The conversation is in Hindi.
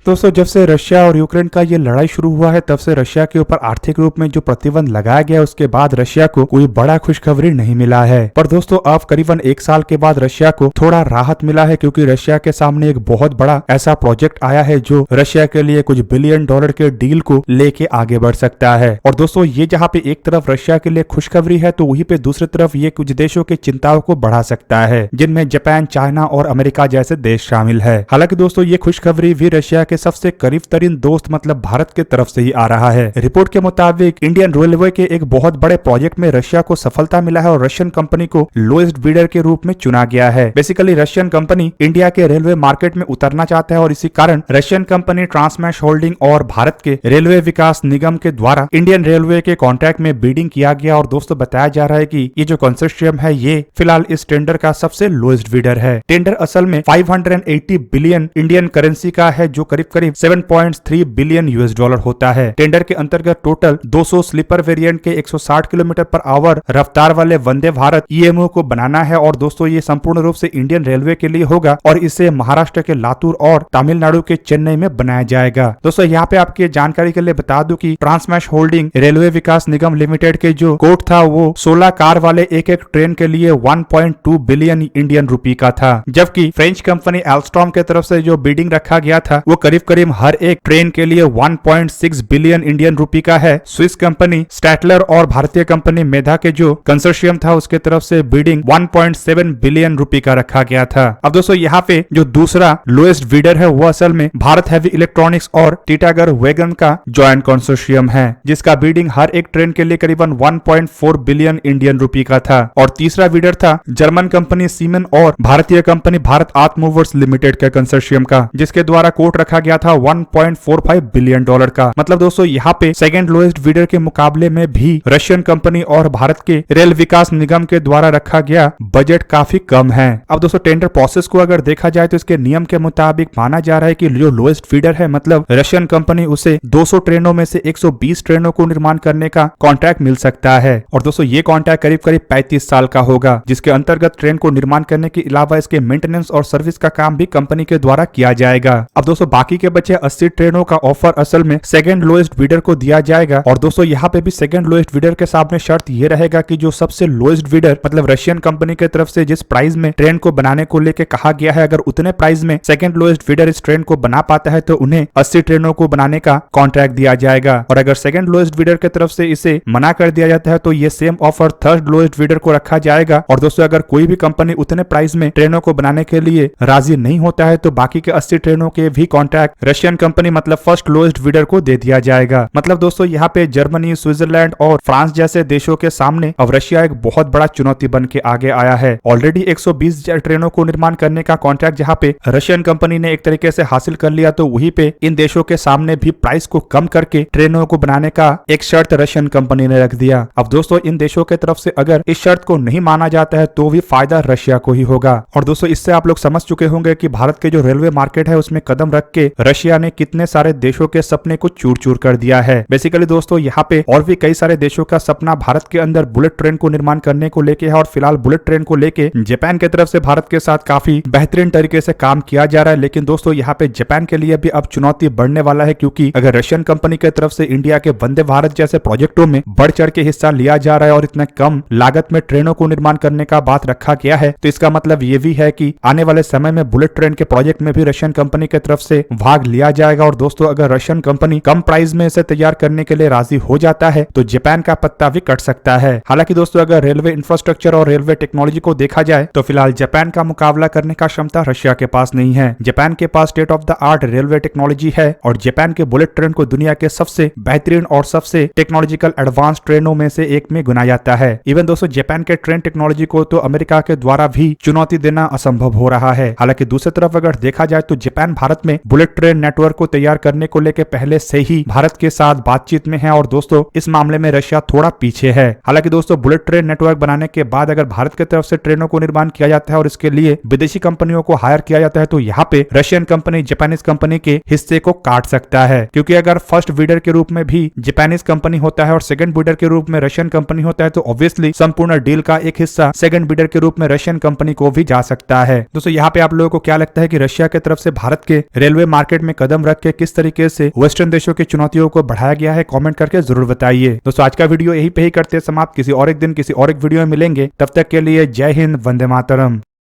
दोस्तों जब से रशिया और यूक्रेन का ये लड़ाई शुरू हुआ है तब से रशिया के ऊपर आर्थिक रूप में जो प्रतिबंध लगाया गया उसके बाद रशिया को कोई बड़ा खुशखबरी नहीं मिला है। पर दोस्तों अब करीबन 1 साल के बाद रशिया को थोड़ा राहत मिला है क्योंकि रशिया के सामने एक बहुत बड़ा ऐसा प्रोजेक्ट आया है जो रशिया के लिए कुछ बिलियन डॉलर के डील को लेके आगे बढ़ सकता है। और दोस्तों ये जहाँ पे एक तरफ रशिया के लिए खुशखबरी है तो वहीं पे दूसरी तरफ ये कुछ देशों की चिंताओं को बढ़ा सकता है, जिनमें जापान, चाइना और अमेरिका जैसे देश शामिल है। हालांकि दोस्तों ये खुशखबरी भी रशिया के सबसे करीब तरीन दोस्त मतलब भारत के तरफ से ही आ रहा है। रिपोर्ट के मुताबिक इंडियन रेलवे के एक बहुत बड़े प्रोजेक्ट में रशिया को सफलता मिला है और रशियन कंपनी को लोएस्ट बिडर के रूप में चुना गया है। बेसिकली रशियन कंपनी इंडिया के रेलवे मार्केट में उतरना चाहता है और इसी कारण रशियन कंपनी ट्रांसमैश होल्डिंग और भारत के रेलवे विकास निगम के द्वारा इंडियन रेलवे के कॉन्ट्रैक्ट में बिडिंग किया गया। और दोस्तों बताया जा रहा है कि ये जो कंसोर्शियम है ये फिलहाल इस टेंडर का सबसे लोएस्ट बिडर है। टेंडर असल में 580 बिलियन इंडियन करेंसी का है जो करीब करीब 7.3 बिलियन यूएस डॉलर होता है। टेंडर के अंतर्गत टोटल 200 स्लीपर वेरिएंट के 160 किलोमीटर पर आवर रफ्तार वाले वंदे भारत ईएमओ को बनाना है। और दोस्तों ये संपूर्ण रूप से इंडियन रेलवे के लिए होगा और इसे महाराष्ट्र के लातूर और तमिलनाडु के चेन्नई में बनाया जाएगा। दोस्तों यहाँ पे आपकी जानकारी के लिए बता दूं कि ट्रांसमैश होल्डिंग रेलवे विकास निगम लिमिटेड के जो कोट था वो 16 कार वाले एक ट्रेन के लिए 1.2 बिलियन इंडियन रुपी का था, जबकि फ्रेंच कंपनी एल्स्ट्रॉम के तरफ से जो बिडिंग रखा गया था वो करीब करीब हर एक ट्रेन के लिए 1.6 बिलियन इंडियन रुपी का है। स्विस कंपनी स्टैटलर और भारतीय कंपनी मेधा के जो कंसोर्शियम था उसके तरफ से बिडिंग 1.7 बिलियन रुपी का रखा गया था। अब दोस्तों यहाँ पे जो दूसरा लोएस्ट बिडर है वो असल में भारत हेवी इलेक्ट्रॉनिक्स और टीटागर वैगन का जॉइंट कंसोर्शियम है, जिसका बिडिंग हर एक ट्रेन के लिए करीबन 1.4 बिलियन इंडियन रुपी का था। और तीसरा बिडर था जर्मन कंपनी सीमेन और भारतीय company Bharat art movers limited के कंसोर्शियम का, जिसके द्वारा कोट रखा गया था 1.45 बिलियन डॉलर का। मतलब दोस्तों यहाँ पे सेकंड लोएस्ट बिडर के मुकाबले में भी रशियन कंपनी और भारत के रेल विकास निगम के द्वारा रखा गया बजट काफी कम है। अब दोस्तों टेंडर प्रोसेस को अगर देखा जाए तो इसके नियम के मुताबिक माना जा रहा है कि जो लोएस्ट बिडर है मतलब रशियन कंपनी उसे 200 ट्रेनों में से 120 ट्रेनों को निर्माण करने का कॉन्ट्रैक्ट मिल सकता है। और दोस्तों ये कॉन्ट्रैक्ट करीब करीब 35 साल का होगा, जिसके अंतर्गत ट्रेन को निर्माण करने के अलावा इसके मेंटेनेंस और सर्विस का काम भी कंपनी के द्वारा किया जाएगा। अब दोस्तों बाकी के बचे 80 ट्रेनों का ऑफर असल में सेकंड लोएस्ट बिडर को दिया जाएगा। और दोस्तों यहाँ पे भी सेकंड लोएस्ट बिडर के सामने शर्त ये रहेगा कि जो सबसे लोएस्ट बिडर मतलब रशियन कंपनी की तरफ से जिस प्राइस में ट्रेन को बनाने को लेके कहा गया है, अगर उतने प्राइस में सेकंड लोएस्ट बिडर इस ट्रेन को बना पाता है तो उन्हें 80 ट्रेनों को बनाने का कॉन्ट्रैक्ट दिया जाएगा। और अगर सेकंड लोएस्ट बिडर की तरफ से इसे मना कर दिया जाता है तो ये same offer third lowest bidder को रखा जाएगा। और दोस्तों अगर कोई भी कंपनी उतने प्राइस में ट्रेनों को बनाने के लिए राजी नहीं होता है तो बाकी के 80 ट्रेनों के भी कॉन्ट्रैक्ट रशियन कंपनी मतलब फर्स्ट लोएस्ट बिडर को दे दिया जाएगा। मतलब दोस्तों यहाँ पे जर्मनी, स्विट्जरलैंड और फ्रांस जैसे देशों के सामने अब रशिया एक बहुत बड़ा चुनौती बन के आगे आया है। ऑलरेडी 120 ट्रेनों को निर्माण करने का कॉन्ट्रैक्ट जहाँ पे रशियन कंपनी ने एक तरीके से हासिल कर लिया तो वहीं पे इन देशों के सामने भी प्राइस को कम करके ट्रेनों को बनाने का एक शर्त रशियन कंपनी ने रख दिया। अब दोस्तों इन देशों के तरफ से अगर इस शर्त को नहीं माना जाता है तो भी फायदा रशिया को ही होगा। और दोस्तों इससे आप लोग समझ चुके होंगे कि भारत के जो रेलवे मार्केट है उसमें कदम रख के रशिया ने कितने सारे देशों के सपने को चूर चूर कर दिया है। बेसिकली दोस्तों यहाँ पे और भी कई सारे देशों का सपना भारत के अंदर बुलेट ट्रेन को निर्माण करने को लेके है। और फिलहाल बुलेट ट्रेन को लेके जापान की तरफ से भारत के साथ काफी बेहतरीन तरीके से काम किया जा रहा है। लेकिन दोस्तों यहाँ पे जापान के लिए भी अब चुनौती बढ़ने वाला है, क्योंकि अगर रशियन कंपनी की तरफ से इंडिया के वंदे भारत जैसे प्रोजेक्टों में बढ़ चढ़ के हिस्सा लिया जा रहा है और इतना कम लागत में ट्रेनों को निर्माण करने का बात रखा गया है, तो इसका मतलब ये भी है कि आने वाले समय में बुलेट ट्रेन के प्रोजेक्ट में भी रशियन कंपनी की तरफ से भाग लिया जाएगा। और दोस्तों अगर रशियन कंपनी कम प्राइस में इसे तैयार करने के लिए राजी हो जाता है तो जापान का पत्ता भी कट सकता है। हालांकि दोस्तों अगर रेलवे इंफ्रास्ट्रक्चर और रेलवे टेक्नोलॉजी को देखा जाए तो फिलहाल जापान का मुकाबला करने का क्षमता रशिया के पास नहीं है। जापान के पास state of the art railway technology है और जापान के बुलेट ट्रेन को दुनिया के सबसे बेहतरीन और सबसे टेक्नोलॉजिकल एडवांस ट्रेनों में से एक में गिना जाता है। इवन दोस्तों जापान के ट्रेन टेक्नोलॉजी को तो अमेरिका के द्वारा भी चुनौती देना असंभव हो रहा है। हालांकि दूसरी तरफ अगर देखा जाए तो जापान भारत में बुलेट ट्रेन नेटवर्क को तैयार करने को लेकर पहले से ही भारत के साथ बातचीत में है और दोस्तों इस मामले में रशिया थोड़ा पीछे है। हालांकि दोस्तों बुलेट ट्रेन नेटवर्क बनाने के बाद अगर भारत की तरफ से ट्रेनों को निर्माण किया जाता है और इसके लिए विदेशी कंपनियों को हायर किया जाता है तो यहाँ पे रशियन कंपनी जापानीज कंपनी के हिस्से को काट सकता है, क्योंकि अगर फर्स्ट बिडर के रूप में भी जापानीज कंपनी होता है और सेकंड बिडर के रूप में रशियन कंपनी होता है तो ऑब्वियसली संपूर्ण डील का एक हिस्सा सेकंड बिडर के रूप में रशियन कंपनी को भी जा सकता है। दोस्तों यहाँ पे आप लोगों को क्या लगता है कि रशिया की तरफ से भारत के रेलवे मार्केट में कदम रख के किस तरीके से वेस्टर्न देशों की चुनौतियों को बढ़ाया गया है, कमेंट करके जरूर बताइए। दोस्तों आज का वीडियो यही पे ही करते हैं समाप्त। किसी और एक दिन किसी और एक वीडियो में मिलेंगे, तब तक के लिए जय हिंद, वंदे मातरम।